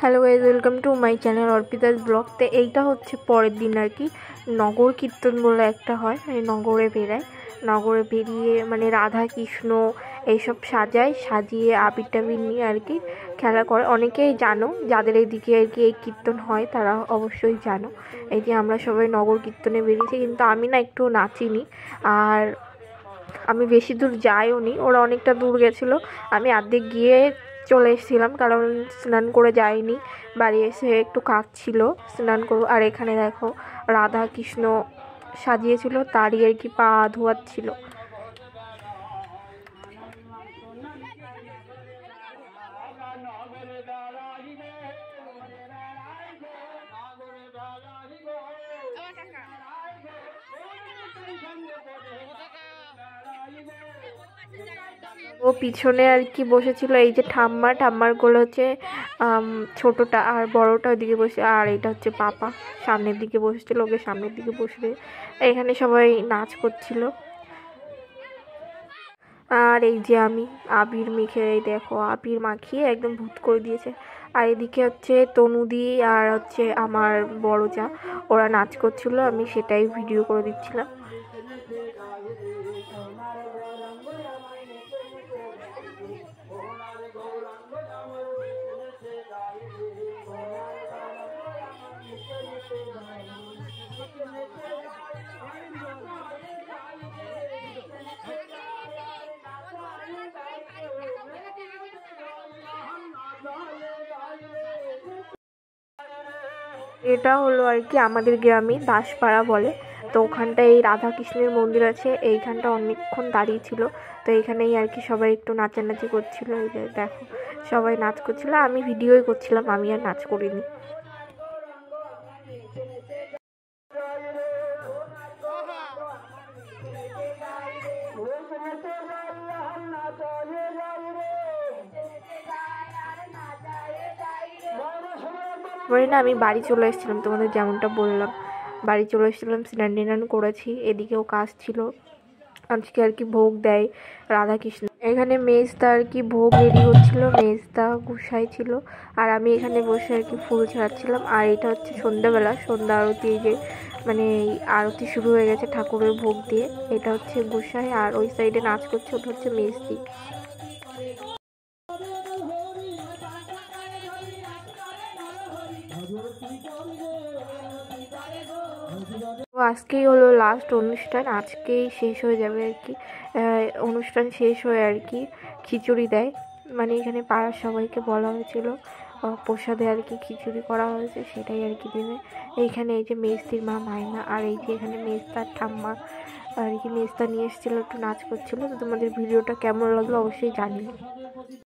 Hello guys, welcome to my channel Arpita's blog. তো এইটা হচ্ছে পরের দিন আর কি নগর কীর্তন বলে একটা হয়, মানে নগরে বেরায়। নগরে বেরিয়ে মানে রাধা কৃষ্ণ এইসব সাজিয়ে আবির টাবির নিয়ে আর কি খেলা করে। অনেকেই জানো, যাদের এইদিকে আর কি এই কীর্তন হয় তারা অবশ্যই জানো। এই যে আমরা সবাই নগর কীর্তনে বেরিয়েছি, কিন্তু আমি না একটু নাচিনি, আর আমি বেশি দূর যাইও নি। ওরা অনেকটা দূর গেছিলো, আমি অর্ধেক গিয়ে চলে এসেছিলাম, কারণ স্নান করে যাইনি। বাড়ি এসে একটু কাজ ছিল, স্নান করবো। আর এখানে দেখো রাধা কৃষ্ণ সাজিয়েছিল, তারই আর কি পা ধোয়াচ্ছিল। ও পিছনে আর কি বসেছিল এই যে ঠাম্মার গোল হচ্ছে ছোটটা, আর বড়টা ওইদিকে বসে, আর এটা হচ্ছে পাপা সামনের দিকে বসেছিল, ওকে সামনের দিকে বসে। এখানে সবাই নাচ করছিল। আর এই যে আমি আবির মেখে, এই দেখো আবির মাখিয়ে একদম ভূত করে দিয়েছে। আর এদিকে হচ্ছে তনুদি আর হচ্ছে আমার বড় যা, ওরা নাচ করছিল, আমি সেটাই ভিডিও করে দিচ্ছিলাম। এটা হলো আর কি আমাদের গ্রামে দাসপাড়া বলে। তো ওখানটায় এই রাধাকৃষ্ণের মন্দির আছে, এইখানটা অনেকক্ষণ দাঁড়িয়ে ছিল। তো এইখানেই আর কি সবাই একটু নাচানাচি করছিল। এই যে দেখো সবাই নাচ করছিল, আমি ভিডিওই করছিলাম, আমি আর নাচ করিনি। পরে না আমি বাড়ি চলে এসেছিলাম, তোমাদের যেমনটা বললাম, বাড়ি চলে এসেছিলাম, স্নান টান করেছি। এদিকেও কাজ ছিল, আজকে আর কি ভোগ দেয় রাধাকৃষ্ণ। এখানে মেজদা আর কি ভোগ রেডি হচ্ছিল, মেজদা গুসাই ছিল, আর আমি এখানে বসে আর কি ফুল ছাড়াচ্ছিলাম। আর এটা হচ্ছে সন্ধ্যাবেলা, সন্ধ্যা আরতি, এই যে মানে আরতি শুরু হয়ে গেছে ঠাকুরের ভোগ দিয়ে। এটা হচ্ছে গুসাই, আর ওই সাইডে নাচ করছে ওটা হচ্ছে মেজদি। তো আজকেই হলো লাস্ট অনুষ্ঠান, আজকেই শেষ হয়ে যাবে আর কি। অনুষ্ঠান শেষ হয়ে আর কি খিচুড়ি দেয়, মানে এখানে পাড়ার সবাইকে বলা হয়েছিল প্রসাদে আর কি খিচুড়ি করা হয়েছে, সেটাই আর কি দেবে। এইখানে এই যে মেজদির মা মায়না, আর এই যে এখানে মেজদার ঠাম্মা আর কি মেজদা নিয়ে এসেছিলো, একটু নাচ করছিলো। তো তোমাদের ভিডিওটা কেমন লাগলো অবশ্যই জানিও।